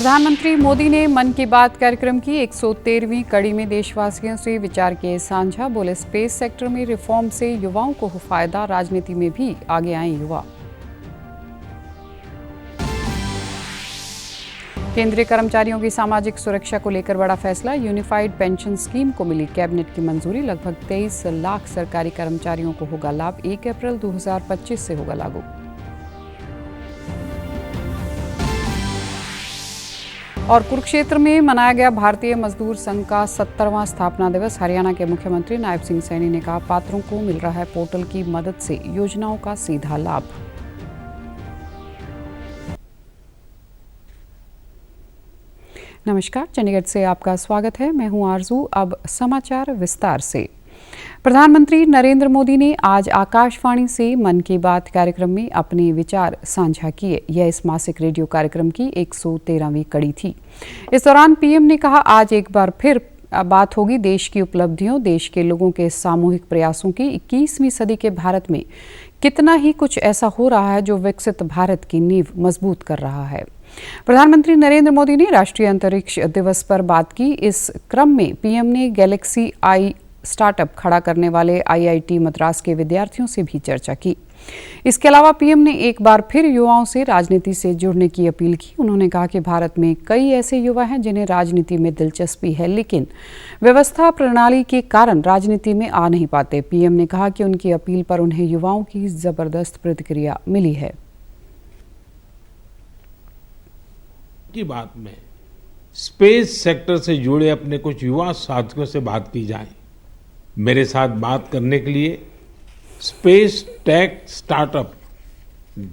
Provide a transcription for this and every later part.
प्रधानमंत्री मोदी ने मन की बात कार्यक्रम की 113वीं कड़ी में देशवासियों से विचार किए साझा। बोले, स्पेस सेक्टर में रिफॉर्म से युवाओं को हो फायदा, राजनीति में भी आगे आए युवा। केंद्रीय कर्मचारियों की सामाजिक सुरक्षा को लेकर बड़ा फैसला। यूनिफाइड पेंशन स्कीम को मिली कैबिनेट की मंजूरी। लगभग 23 लाख सरकारी कर्मचारियों को होगा लाभ। 1 अप्रैल 2025 से होगा लागू। और कुरुक्षेत्र में मनाया गया भारतीय मजदूर संघ का 70वां स्थापना दिवस। हरियाणा के मुख्यमंत्री नायब सिंह सैनी ने कहा, पात्रों को मिल रहा है पोर्टल की मदद से योजनाओं का सीधा लाभ। नमस्कार, चंडीगढ़ से आपका स्वागत है। मैं हूं आरजू। अब समाचार विस्तार से। प्रधानमंत्री नरेंद्र मोदी ने आज आकाशवाणी से मन की बात कार्यक्रम में अपने विचार साझा किए। यह इस मासिक रेडियो कार्यक्रम की 113वीं कड़ी थी। इस दौरान पीएम ने कहा, आज एक बार फिर बात होगी देश की उपलब्धियों, देश के लोगों के सामूहिक प्रयासों की। 21वीं सदी के भारत में कितना ही कुछ ऐसा हो रहा है जो विकसित भारत की नींव मजबूत कर रहा है। प्रधानमंत्री नरेंद्र मोदी ने राष्ट्रीय अंतरिक्ष दिवस पर बात की। इस क्रम में पीएम ने गैलेक्सी आई स्टार्टअप खड़ा करने वाले आईआईटी मद्रास के विद्यार्थियों से भी चर्चा की। इसके अलावा पीएम ने एक बार फिर युवाओं से राजनीति से जुड़ने की अपील की। उन्होंने कहा कि भारत में कई ऐसे युवा हैं जिन्हें राजनीति में दिलचस्पी है, लेकिन व्यवस्था प्रणाली के कारण राजनीति में आ नहीं पाते। पीएम ने कहा कि उनकी अपील पर उन्हें युवाओं की जबरदस्त प्रतिक्रिया मिली है। की बात में स्पेस सेक्टर से जुड़े अपने कुछ युवा साथियों से बात की जाए। मेरे साथ बात करने के लिए स्पेस टेक स्टार्टअप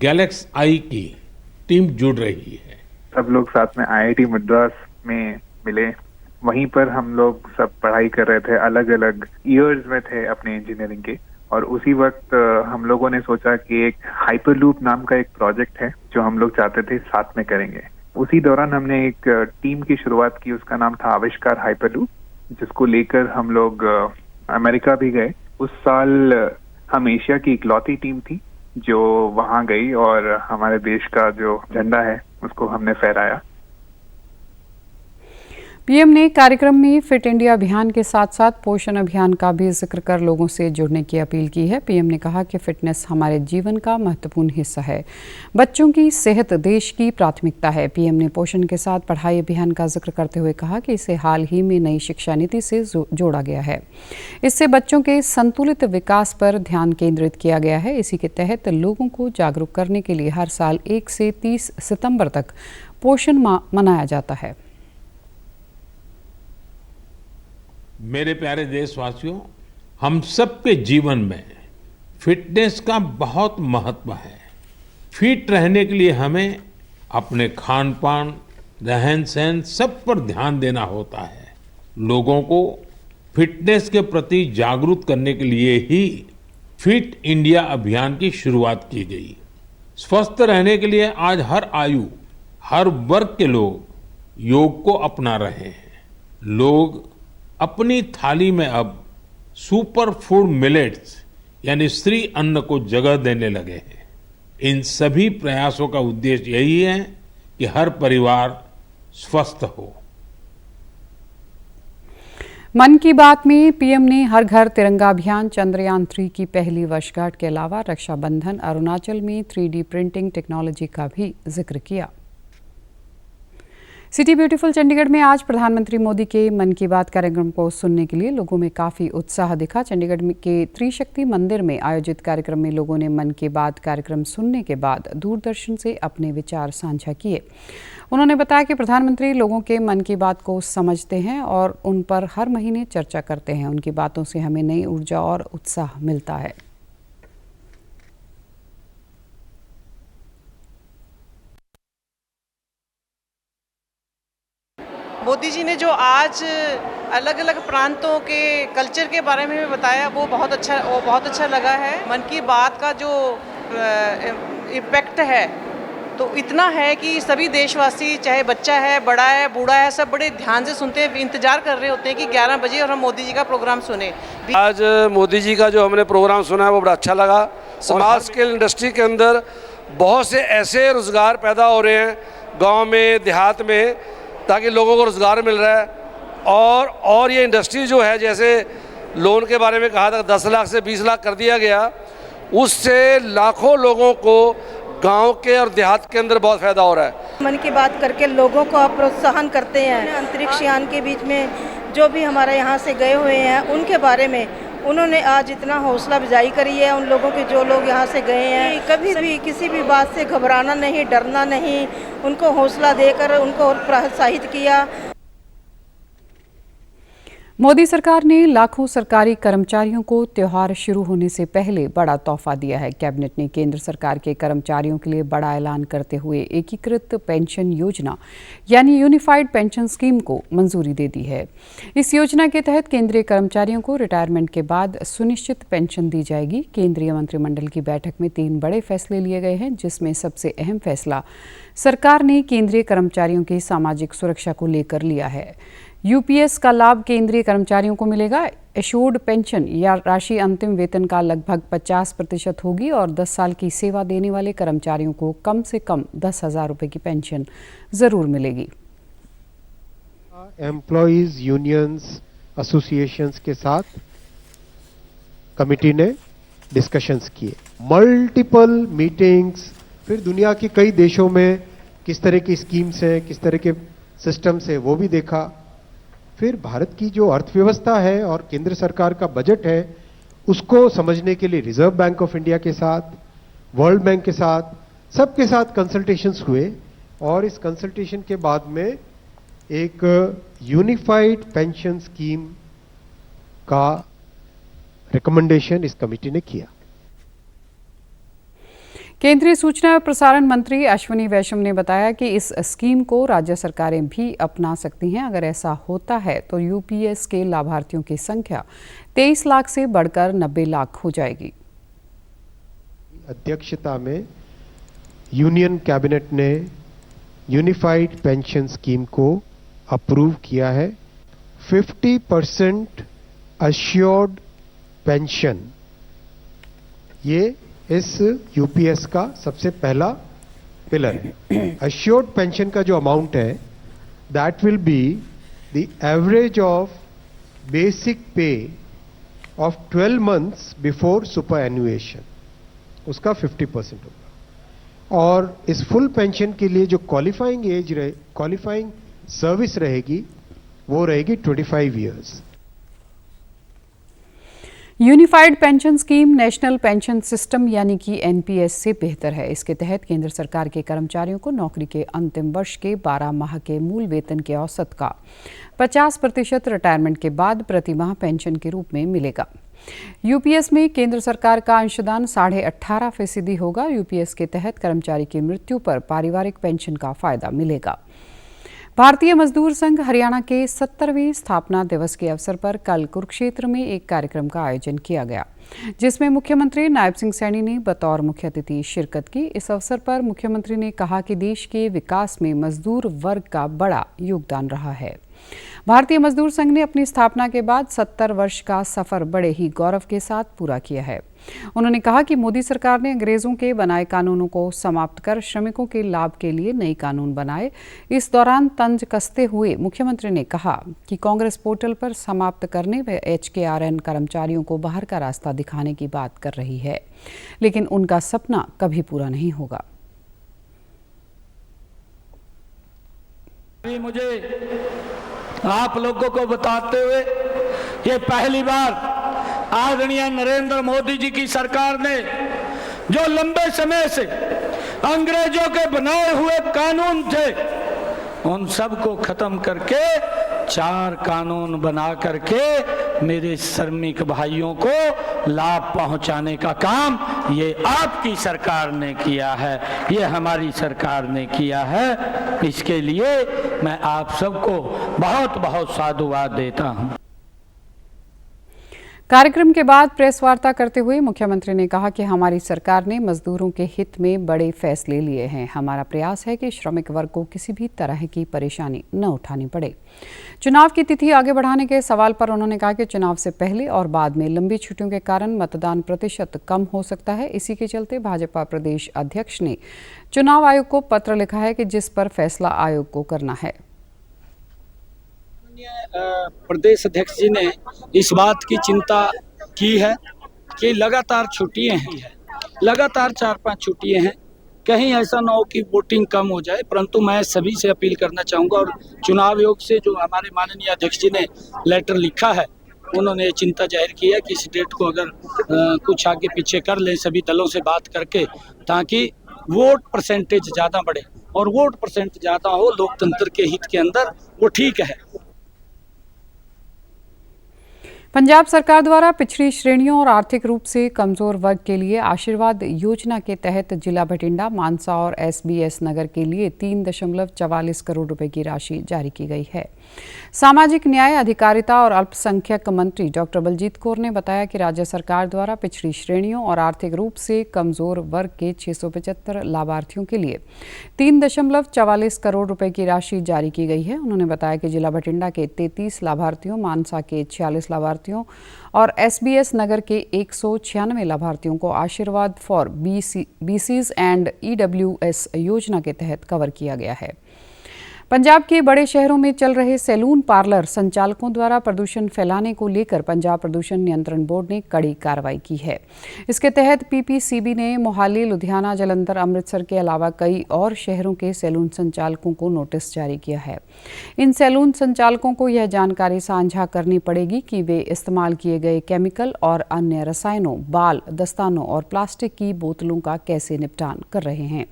गैलेक्स आई की टीम जुड़ रही है। सब लोग साथ में आईआईटी मद्रास में मिले। वहीं पर हम लोग सब पढ़ाई कर रहे थे, अलग अलग ईयर्स में थे अपने इंजीनियरिंग के। और उसी वक्त हम लोगों ने सोचा कि एक हाइपरलूप नाम का एक प्रोजेक्ट है जो हम लोग चाहते थे साथ में करेंगे। उसी दौरान हमने एक टीम की शुरुआत की, उसका नाम था आविष्कार हाइपरलूप, जिसको लेकर हम लोग अमेरिका भी गए। उस साल हम एशिया की इकलौती टीम थी जो वहां गई और हमारे देश का जो झंडा है उसको हमने फहराया। पीएम ने कार्यक्रम में फिट इंडिया अभियान के साथ साथ पोषण अभियान का भी जिक्र कर लोगों से जुड़ने की अपील की है। पीएम ने कहा कि फिटनेस हमारे जीवन का महत्वपूर्ण हिस्सा है। बच्चों की सेहत देश की प्राथमिकता है। पीएम ने पोषण के साथ पढ़ाई अभियान का जिक्र करते हुए कहा कि इसे हाल ही में नई शिक्षा नीति से जोड़ा गया है। इससे बच्चों के संतुलित विकास पर ध्यान केंद्रित किया गया है। इसी के तहत लोगों को जागरूक करने के लिए हर साल 1 से 30 सितंबर तक पोषण माह मनाया जाता है। मेरे प्यारे देशवासियों, हम सबके जीवन में फिटनेस का बहुत महत्व है। फिट रहने के लिए हमें अपने खान पान, रहन सहन सब पर ध्यान देना होता है। लोगों को फिटनेस के प्रति जागरूक करने के लिए ही फिट इंडिया अभियान की शुरुआत की गई। स्वस्थ रहने के लिए आज हर आयु, हर वर्ग के लोग योग को अपना रहे हैं। लोग अपनी थाली में अब सुपर फूड मिलेट्स यानी श्री अन्न को जगह देने लगे हैं। इन सभी प्रयासों का उद्देश्य यही है कि हर परिवार स्वस्थ हो। मन की बात में पीएम ने हर घर तिरंगा अभियान, चंद्रयान 3 की पहली वर्षगांठ के अलावा रक्षाबंधन, अरुणाचल में 3D प्रिंटिंग टेक्नोलॉजी का भी जिक्र किया। सिटी ब्यूटीफुल चंडीगढ़ में आज प्रधानमंत्री मोदी के मन की बात कार्यक्रम को सुनने के लिए लोगों में काफ़ी उत्साह दिखा। चंडीगढ़ के त्रिशक्ति मंदिर में आयोजित कार्यक्रम में लोगों ने मन की बात कार्यक्रम सुनने के बाद दूरदर्शन से अपने विचार साझा किए। उन्होंने बताया कि प्रधानमंत्री लोगों के मन की बात को समझते हैं और उन पर हर महीने चर्चा करते हैं। उनकी बातों से हमें नई ऊर्जा और उत्साह मिलता है। मोदी जी ने जो आज अलग अलग प्रांतों के कल्चर के बारे में बताया वो बहुत अच्छा लगा है। मन की बात का जो इम्पैक्ट है तो इतना है कि सभी देशवासी, चाहे बच्चा है, बड़ा है, बूढ़ा है, सब बड़े ध्यान से सुनते हैं, इंतजार कर रहे होते हैं कि 11 बजे और हम मोदी जी का प्रोग्राम सुने। आज मोदी जी का जो हमने प्रोग्राम सुना है वो बड़ा अच्छा लगा। स्मॉल स्केल इंडस्ट्री के अंदर बहुत से ऐसे रोजगार पैदा हो रहे हैं गांव में, देहात में, ताकि लोगों को रोज़गार मिल रहा है। और ये इंडस्ट्री जो है, जैसे लोन के बारे में कहा था 10 लाख से 20 लाख कर दिया गया, उससे लाखों लोगों को गांव के और देहात के अंदर बहुत फ़ायदा हो रहा है। मन की बात करके लोगों को आप प्रोत्साहन करते हैं। अंतरिक्ष यान के बीच में जो भी हमारे यहाँ से गए हुए हैं उनके बारे में उन्होंने आज इतना हौसला अफजाई करी है उन लोगों के, जो लोग यहाँ से गए हैं। कभी भी किसी भी बात से घबराना नहीं, डरना नहीं, उनको हौसला देकर उनको प्रोत्साहित किया। मोदी सरकार ने लाखों सरकारी कर्मचारियों को त्योहार शुरू होने से पहले बड़ा तोहफा दिया है। कैबिनेट ने केंद्र सरकार के कर्मचारियों के लिए बड़ा ऐलान करते हुए एकीकृत पेंशन योजना यानी यूनिफाइड पेंशन स्कीम को मंजूरी दे दी है। इस योजना के तहत केंद्रीय कर्मचारियों को रिटायरमेंट के बाद सुनिश्चित पेंशन दी जाएगी। केंद्रीय मंत्रिमंडल की बैठक में 3 बड़े फैसले लिए गए हैं, जिसमें सबसे अहम फैसला सरकार ने केंद्रीय कर्मचारियों की सामाजिक सुरक्षा को लेकर लिया है। यूपीएस का लाभ केंद्रीय कर्मचारियों को मिलेगा। एश्योर्ड पेंशन या राशि अंतिम वेतन का लगभग 50% होगी और 10 साल की सेवा देने वाले कर्मचारियों को कम से कम 10,000 रुपये की पेंशन जरूर मिलेगी। एम्प्लॉयज यूनियंस एसोसिएशंस के साथ कमिटी ने डिस्कशंस किए, मल्टीपल मीटिंग्स, फिर दुनिया के कई देशों में किस तरह की स्कीम्स हैं, किस तरह के सिस्टम्स है वो भी देखा। फिर भारत की जो अर्थव्यवस्था है और केंद्र सरकार का बजट है उसको समझने के लिए रिजर्व बैंक ऑफ इंडिया के साथ, वर्ल्ड बैंक के साथ, सबके साथ कंसल्टेशंस हुए और इस कंसल्टेशन के बाद में एक यूनिफाइड पेंशन स्कीम का रिकमेंडेशन इस कमेटी ने किया। केंद्रीय सूचना और प्रसारण मंत्री अश्विनी वैष्णव ने बताया कि इस स्कीम को राज्य सरकारें भी अपना सकती हैं। अगर ऐसा होता है तो यूपीएस के लाभार्थियों की संख्या 23 लाख से बढ़कर 90 लाख हो जाएगी। अध्यक्षता में यूनियन कैबिनेट ने यूनिफाइड पेंशन स्कीम को अप्रूव किया है। 50% अश्योर्ड पेंशन, ये इस यूपीएस का सबसे पहला पिलर है। अश्योर्ड पेंशन का जो अमाउंट है that will be the average of basic पे ऑफ 12 मंथ्स बिफोर सुपर एनुएशन, उसका 50% होगा। और इस फुल पेंशन के लिए जो क्वालिफाइंग सर्विस रहेगी वो रहेगी 25 years. Unified pension scheme national pension system यानी कि एनपीएस से बेहतर है। इसके तहत केंद्र सरकार के कर्मचारियों को नौकरी के अंतिम वर्ष के 12 माह के मूल वेतन के औसत का 50% रिटायरमेंट के बाद प्रति माह पेंशन के रूप में मिलेगा। यूपीएस में केंद्र सरकार का अंशदान 18.5% होगा। यूपीएस के तहत कर्मचारी की मृत्यु पर पारिवारिक पेंशन का फायदा मिलेगा। भारतीय मजदूर संघ हरियाणा के 70वें स्थापना दिवस के अवसर पर कल कुरुक्षेत्र में एक कार्यक्रम का आयोजन किया गया, जिसमें मुख्यमंत्री नायब सिंह सैनी ने बतौर मुख्य अतिथि शिरकत की। इस अवसर पर मुख्यमंत्री ने कहा कि देश के विकास में मजदूर वर्ग का बड़ा योगदान रहा है। भारतीय मजदूर संघ ने अपनी स्थापना के बाद 70 वर्ष का सफर बड़े ही गौरव के साथ पूरा किया है। उन्होंने कहा कि मोदी सरकार ने अंग्रेजों के बनाए कानूनों को समाप्त कर श्रमिकों के लाभ के लिए नए कानून बनाए। इस दौरान तंज कसते हुए मुख्यमंत्री ने कहा कि कांग्रेस पोर्टल पर समाप्त करने व HKRN कर्मचारियों को बाहर का रास्ता दिखाने की बात कर रही है, लेकिन उनका सपना कभी पूरा नहीं होगा। मुझे आप लोगों को बताते हुए ये पहली बार आदरणीय नरेंद्र मोदी जी की सरकार ने जो लंबे समय से अंग्रेजों के बनाए हुए कानून थे उन सब को खत्म करके 4 कानून बना करके मेरे श्रमिक भाइयों को लाभ पहुंचाने का काम ये आपकी सरकार ने किया है, ये हमारी सरकार ने किया है। इसके लिए मैं आप सबको बहुत बहुत साधुवाद देता हूं। कार्यक्रम के बाद प्रेस वार्ता करते हुए मुख्यमंत्री ने कहा कि हमारी सरकार ने मजदूरों के हित में बड़े फैसले लिए हैं। हमारा प्रयास है कि श्रमिक वर्ग को किसी भी तरह की परेशानी न उठानी पड़े। चुनाव की तिथि आगे बढ़ाने के सवाल पर उन्होंने कहा कि चुनाव से पहले और बाद में लंबी छुट्टियों के कारण मतदान प्रतिशत कम हो सकता है। इसी के चलते भाजपा प्रदेश अध्यक्ष ने चुनाव आयोग को पत्र लिखा है कि जिस पर फैसला आयोग को करना है। प्रदेश अध्यक्ष जी ने इस बात की चिंता की है कि लगातार छुट्टियां हैं, लगातार 4-5 छुट्टियां हैं, कहीं ऐसा ना हो कि वोटिंग कम हो जाए। परंतु मैं सभी से अपील करना चाहूँगा और चुनाव आयोग से जो हमारे माननीय अध्यक्ष जी ने लेटर लिखा है, उन्होंने चिंता जाहिर की है कि इस डेट को अगर कुछ आगे पीछे कर लें सभी दलों से बात करके, ताकि वोट परसेंटेज ज़्यादा बढ़े और वोट परसेंट ज़्यादा हो लोकतंत्र के हित के अंदर, वो ठीक है। पंजाब सरकार द्वारा पिछड़ी श्रेणियों और आर्थिक रूप से कमजोर वर्ग के लिए आशीर्वाद योजना के तहत जिला बठिंडा, मानसा और SBS नगर के लिए 3.44 करोड़ रुपए की राशि जारी की गई है। सामाजिक न्याय, अधिकारिता और अल्पसंख्यक मंत्री डॉक्टर बलजीत कौर ने बताया कि राज्य सरकार द्वारा पिछड़ी श्रेणियों और आर्थिक रूप से कमजोर वर्ग के 675 लाभार्थियों के लिए 3.44 करोड़ रुपए की राशि जारी की गई है। उन्होंने बताया कि जिला बठिंडा के 33 लाभार्थियों, मानसा के 46 लाभार्थियों और SBS नगर के 196 लाभार्थियों को आशीर्वाद फॉर BCs एंड EWS योजना के तहत कवर किया गया है। पंजाब के बड़े शहरों में चल रहे सैलून पार्लर संचालकों द्वारा प्रदूषण फैलाने को लेकर पंजाब प्रदूषण नियंत्रण बोर्ड ने कड़ी कार्रवाई की है। इसके तहत PPCB ने मोहाली, लुधियाना, जलंधर, अमृतसर के अलावा कई और शहरों के सैलून संचालकों को नोटिस जारी किया है। इन सैलून संचालकों को यह जानकारी साझा करनी पड़ेगी कि वे इस्तेमाल किए गए केमिकल और अन्य रसायनों, बाल, दस्तानों और प्लास्टिक की बोतलों का कैसे निपटान कर रहे हैं।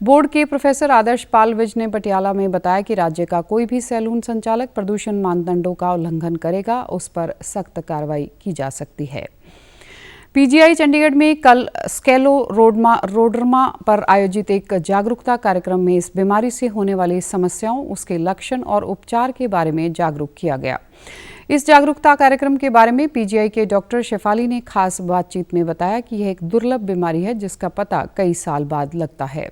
बोर्ड के प्रोफेसर आदर्श पाल विज ने पटियाला में बताया कि राज्य का कोई भी सैलून संचालक प्रदूषण मानदंडों का उल्लंघन करेगा, उस पर सख्त कार्रवाई की जा सकती है। PGI चंडीगढ़ में कल स्केलो रोडरमा पर आयोजित एक जागरूकता कार्यक्रम में इस बीमारी से होने वाली समस्याओं, उसके लक्षण और उपचार के बारे में जागरूक किया गया। इस जागरूकता कार्यक्रम के बारे में PGI के डॉक्टर शेफाली ने खास बातचीत में बताया कि यह एक दुर्लभ बीमारी है जिसका पता कई साल बाद लगता है।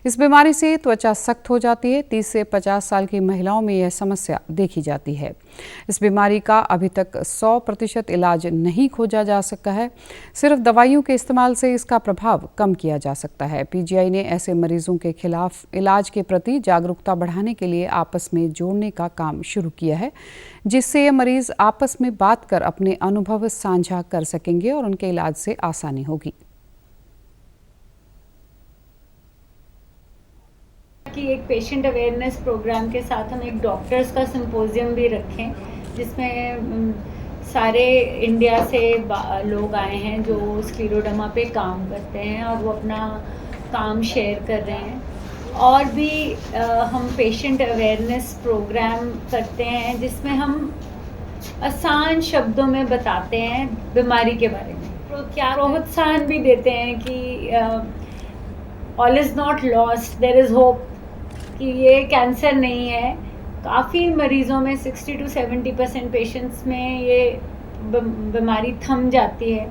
इस बीमारी से त्वचा सख्त हो जाती है। 30 से 50 साल की महिलाओं में यह समस्या देखी जाती है। इस बीमारी का अभी तक 100% इलाज नहीं खोजा जा सका है। सिर्फ दवाइयों के इस्तेमाल से इसका प्रभाव कम किया जा सकता है। PGI ने ऐसे मरीजों के खिलाफ इलाज के प्रति जागरूकता बढ़ाने के लिए आपस में जोड़ने का काम शुरू किया है, जिससे ये मरीज आपस में बात कर अपने अनुभव साझा कर सकेंगे और उनके इलाज से आसानी होगी। कि एक पेशेंट अवेयरनेस प्रोग्राम के साथ हम एक डॉक्टर्स का सिंपोजियम भी रखें, जिसमें सारे इंडिया से लोग आए हैं जो स्क्लेरोडर्मा पे काम करते हैं और वो अपना काम शेयर कर रहे हैं। और भी हम पेशेंट अवेयरनेस प्रोग्राम करते हैं जिसमें हम आसान शब्दों में बताते हैं बीमारी के बारे में, प्रोत्साहन भी देते हैं कि all is not lost, there is hope, कि ये कैंसर नहीं है। काफ़ी मरीज़ों में 60 to 70% पेशेंट्स में ये बीमारी थम जाती है।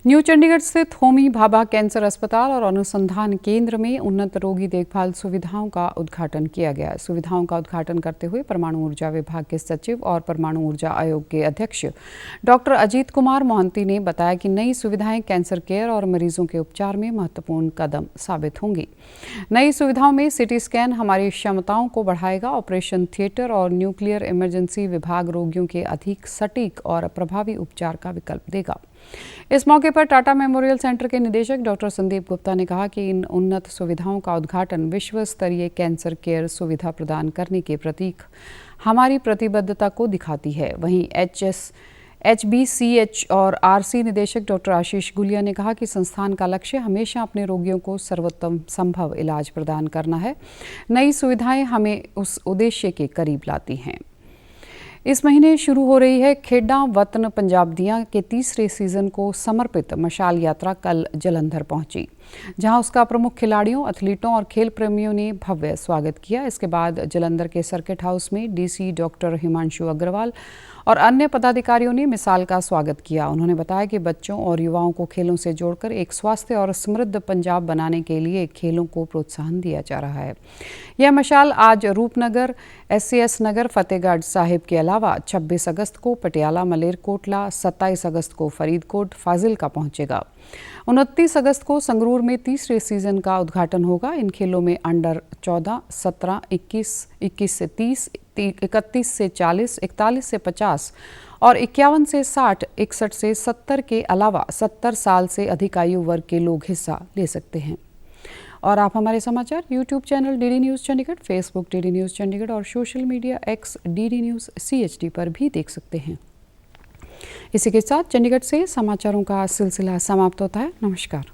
न्यू चंडीगढ़ स्थित होमी भाभा कैंसर अस्पताल और अनुसंधान केंद्र में उन्नत रोगी देखभाल सुविधाओं का उद्घाटन किया गया। सुविधाओं का उद्घाटन करते हुए परमाणु ऊर्जा विभाग के सचिव और परमाणु ऊर्जा आयोग के अध्यक्ष डॉक्टर अजीत कुमार मोहंती ने बताया कि नई सुविधाएं कैंसर केयर और मरीजों के उपचार में महत्वपूर्ण कदम साबित होंगी। नई सुविधाओं में सिटी स्कैन हमारी क्षमताओं को बढ़ाएगा। ऑपरेशन थिएटर और न्यूक्लियर इमरजेंसी विभाग रोगियों के अधिक सटीक और प्रभावी उपचार का विकल्प देगा। इस मौके पर टाटा मेमोरियल सेंटर के निदेशक डॉक्टर संदीप गुप्ता ने कहा कि इन उन्नत सुविधाओं का उद्घाटन विश्व स्तरीय कैंसर केयर सुविधा प्रदान करने के प्रतीक हमारी प्रतिबद्धता को दिखाती है। वहीं HBCH और RC निदेशक डॉक्टर आशीष गुलिया ने कहा कि संस्थान का लक्ष्य हमेशा अपने रोगियों को सर्वोत्तम संभव इलाज प्रदान करना है। नई सुविधाएं हमें उस उद्देश्य के करीब लाती हैं। इस महीने शुरू हो रही है खेड़ा वतन पंजाब दियां के तीसरे सीजन को समर्पित मशाल यात्रा कल जलंधर पहुंची, जहां उसका प्रमुख खिलाड़ियों, एथलीटों और खेल प्रेमियों ने भव्य स्वागत किया। इसके बाद जलंधर के सर्किट हाउस में DC डॉक्टर हिमांशु अग्रवाल और अन्य पदाधिकारियों ने मिसाल का स्वागत किया। उन्होंने बताया कि बच्चों और युवाओं को खेलों से जोड़कर एक स्वस्थ और समृद्ध पंजाब बनाने के लिए खेलों को प्रोत्साहन दिया जा रहा है। यह मशाल आज रूपनगर, SCS नगर, फतेहगढ़ साहिब के अलावा 26 अगस्त को पटियाला, मलेरकोटला, 27 अगस्त को फरीदकोट, फाजिलका पहुंचेगा। 29 अगस्त को संगरूर में तीसरे सीजन का उद्घाटन होगा। इन खेलों में अंडर 14, 17, 21, 21 से 30, 31 से 40, 41 से 50 और 51 से 60, 61 से 70 के अलावा 70 साल से अधिक आयु वर्ग के लोग हिस्सा ले सकते हैं। और आप हमारे समाचार YouTube channel DD news Chandigarh, Facebook DD news Chandigarh और social media X DD news CHD पर भी देख सकते हैं। इसी के साथ चंडीगढ़ से समाचारों का सिलसिला समाप्त होता है। नमस्कार।